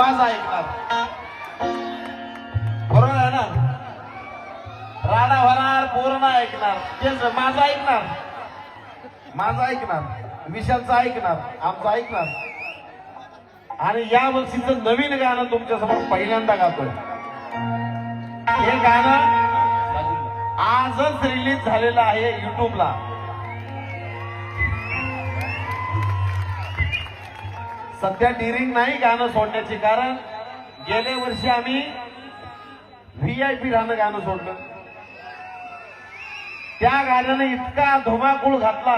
माझा ऐकणार, बरोबर आहे ना? राडा होणार, पूर्ण ऐकणार, तेच माझा ऐकणार, माझा ऐकणार, विशालचा ऐकणार, आमचा ऐकणार. आणि या वर्षीचं नवीन गाणं तुमच्या समोर पहिल्यांदा गातोय. हे गाणं आजच रिलीज झालेलं आहे युट्यूबला. सध्या डिरिंग नाही गाणं सोडण्याची, कारण गेल्या वर्षी आम्ही VIP राहणं गाणं सोडलं. त्या गाण्याने इतका धुमाकूळ घातला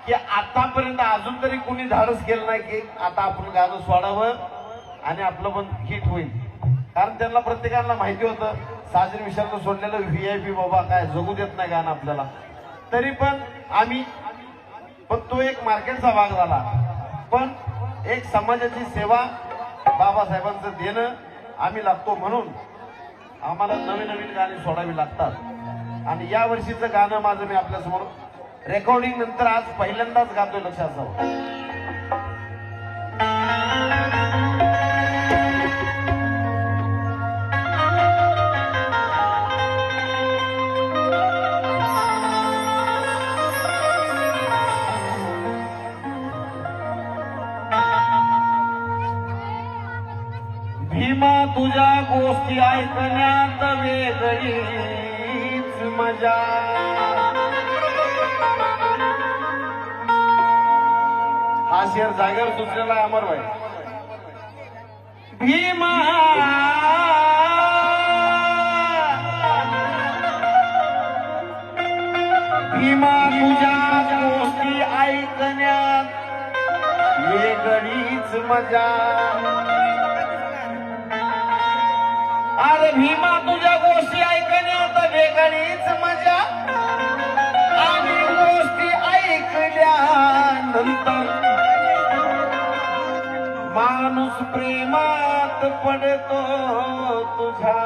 की आतापर्यंत अजून तरी कोणी धाडस केलं नाही की आता आपण गाणं सोडावं आणि आपलं पण हिट होईल. कारण त्यांना प्रत्येकाला माहिती होतं साजरी विशालनं सोडलेलं VIP बाबा काय जगू देत नाही गाणं आपल्याला. तरी पण आम्ही तो एक मार्केटचा भाग झाला, पण एक समाजाची सेवा बाबासाहेबांचं देणं आम्ही लागतो, म्हणून आम्हाला नवीन नवीन गाणी सोडावी लागतात. आणि या वर्षीचं गाणं माझं मी आपल्या समोर रेकॉर्डिंग नंतर आज पहिल्यांदाच गातोय, लक्षात जावं. भीमा तुझ्या गोष्टी ऐकण्यात वेगळीच मजा. हा शेर जागेवर सुचलेला आहे अमरभाई. भीमा भीमा तुझ्या गोष्टी ऐकण्यात वेगळीच मजा. अरे भीमा तुझ्या गोष्टी ऐकण्यात वेगळीच मजा, आणि गोष्टी ऐकल्यानंतर माणूस प्रेमात पडतो तुझ्या.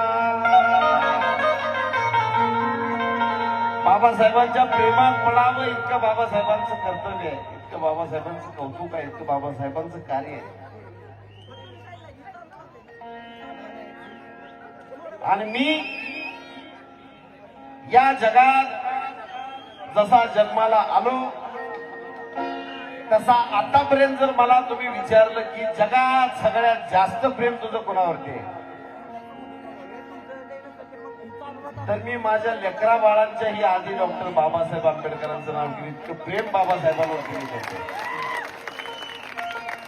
बाबासाहेबांच्या प्रेमात पडावं इतकं बाबासाहेबांचं कर्तव्य आहे, इतकं बाबासाहेबांचं कौतुक आहे, इतकं बाबासाहेबांचं कार्य आहे. आणि मी या जगात जसा जन्माला आलो तसा आतापर्यंत जर मला तुम्ही विचारलं की जगात सगळ्यात जास्त प्रेम तुझं कोणावरती आहे, तर मी माझ्या लेकरा बाळांच्याही आधी डॉक्टर बाबासाहेब आंबेडकरांचं नाव घेऊन इतकं प्रेम बाबासाहेबांवरती मी करतो.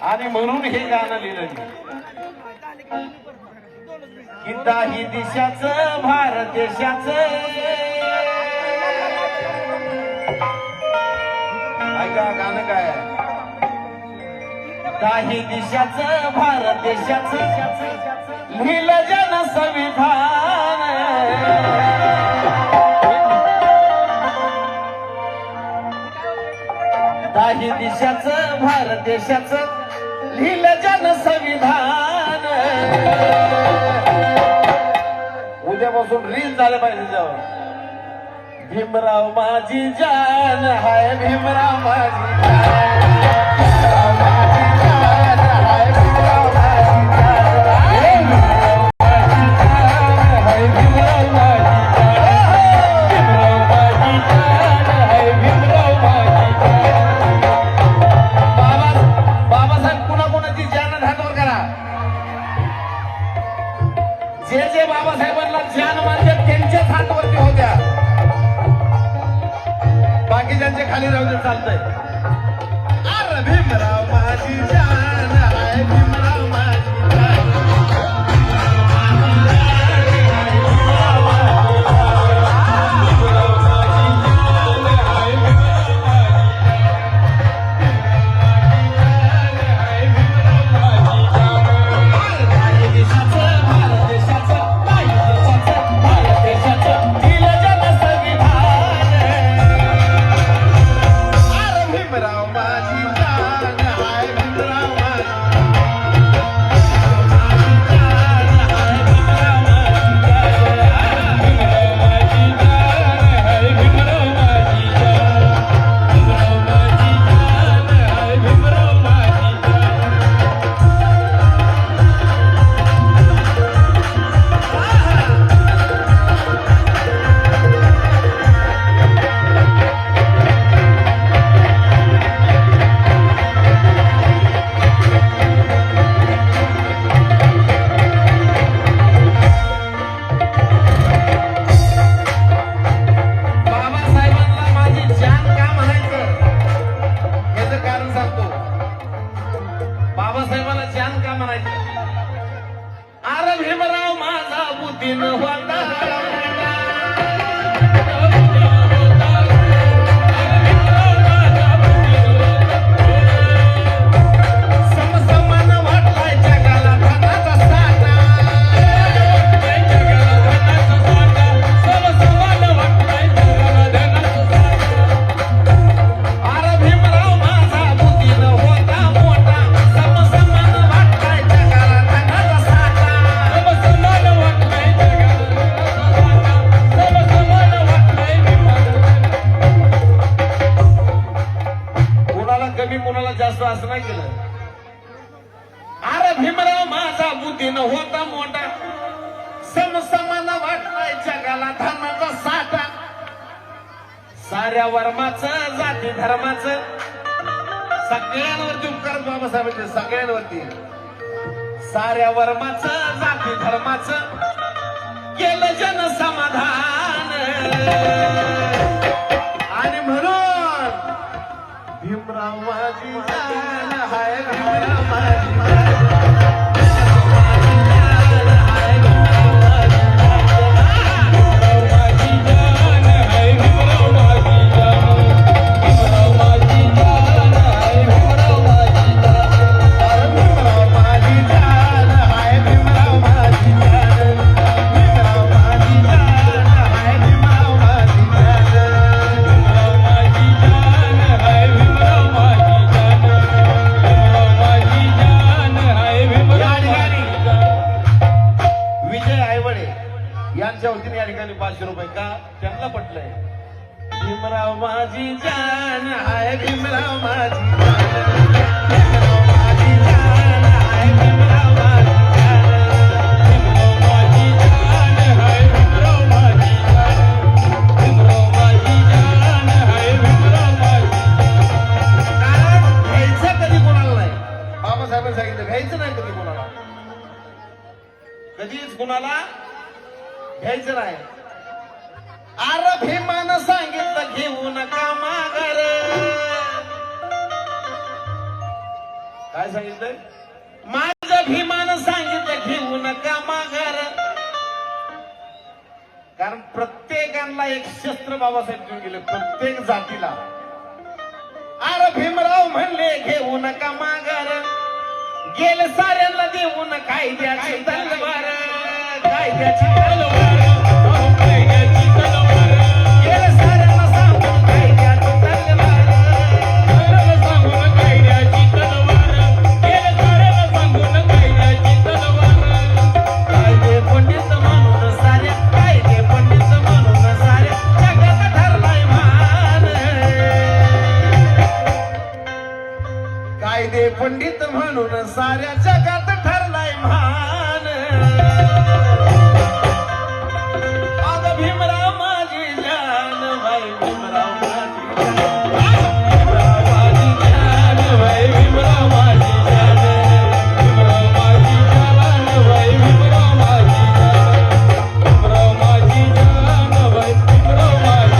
आणि म्हणून हे गाणं लिहिलं मी की दाही दिशाचं भारत देशाचं. ऐका गाणं काय आहे. दाही दिशाचं भारत देशाचं लिहिलं जन संविधान. दाही दिशाचं भारत देशाचं लिहिलं जन संविधान. उद्यापासून रील झाले पाहिजे त्याच्यावर. भीमराव माझी जान हाय, भीमराव माझी जान, भीमराव माझी जान हाय, भीमराव माझी जान, भीमराव माझी जान हाय, भीमराव माझी जान. बाबासाहेब कुणाकुणाची जान हातवर करा. जे जे बाबासाहेबांना जान मानतात त्यांच्याच हातवरती होत्या, बाकीच्यांचे खाली राहू दे चालतंय. अरे भीमराव माझी जान हाय, भीमराव माझी जान, भीमराव माझी जान हाय, भीमराव अरे भीमराव माझा बुद्धीन होता समसमान वाटलाय जगाला धनाचा साठा अरे भीमराव माझा बुद्धीन होता मोठा समसमान वाटलाय जगाला धनाचा साठा कोणाला कमी कोणाला जास्त असं नाही केलं. अरे भीमराव माझा बुद्धीनं होता मोठा समसमान वाटलाय जगाला धनाचा साठा साऱ्या वर्माचं जाती धर्माचं सगळ्यांवरती उपकार बाबासाहेबांचे सगळ्यांवरती साऱ्या वर्माचं जाती धर्माचं केलं जन समाधान आणि म्हणून भीमराव माझी जान हाय भीमराव माझी यांच्या वतीने या ठिकाणी 500 रुपये का त्यांना पटलंय. भीमराव माझी जान हाय भीमराव माझी भीमराव माझी जान हाय भीमराव माझी जान हाय भीमराव माझी भीमराव माझी जान हाय भीमराव माझी. कारण घ्यायचं कधी कोणाला नाही. बाबासाहेबांनी सांगितलं घ्यायचं नाही कधी कोणाला कधीच कोणाला घ्यायचं नाही. अरे भीमानं सांगितलं घेऊ नका माघार. काय सांगितलंय? माझ्या भीमानं सांगितलं घेऊ नका माघार. कारण प्रत्येकाला एक शस्त्र बाबासाहेब घेऊन गेले प्रत्येक जातीला. अरे भीमराव म्हणले घेऊ नका माघार गेले साऱ्यांना देऊन कायद्याची तलवार कायद्याची तलवार कायद्याची तलवार गेले साऱ्यांना सांगून कायद्याची तलवार सांगून कायद्याची तलवार गेले साऱ्यांना सांगून कायद्याची तलवार. कायदे पंडित म्हणून साऱ्या कायदे पंडित म्हणून साऱ्या जगात ठरलाय मान. कायदे पंडित म्हणून साऱ्या जगात ठरलाय मान. अगं भीमराव माझी जान बाई भीमराव माझी भीमराव माझी जान बाई भीमराव माझी जान भीमराव माझी जान बाई भीमराव माझी जान भीमराव माझी जान बाई भीमराव माझी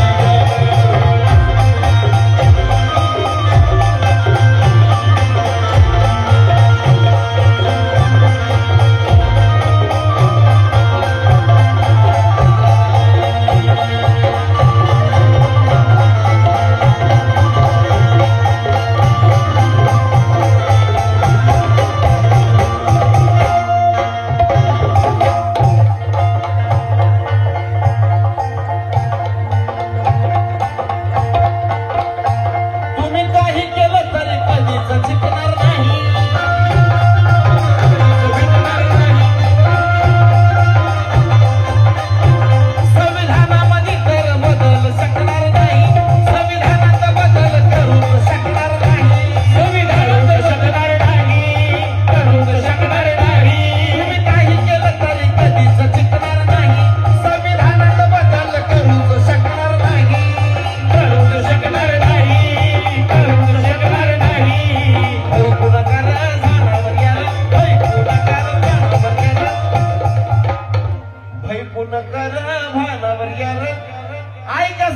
भानावर यार ऐका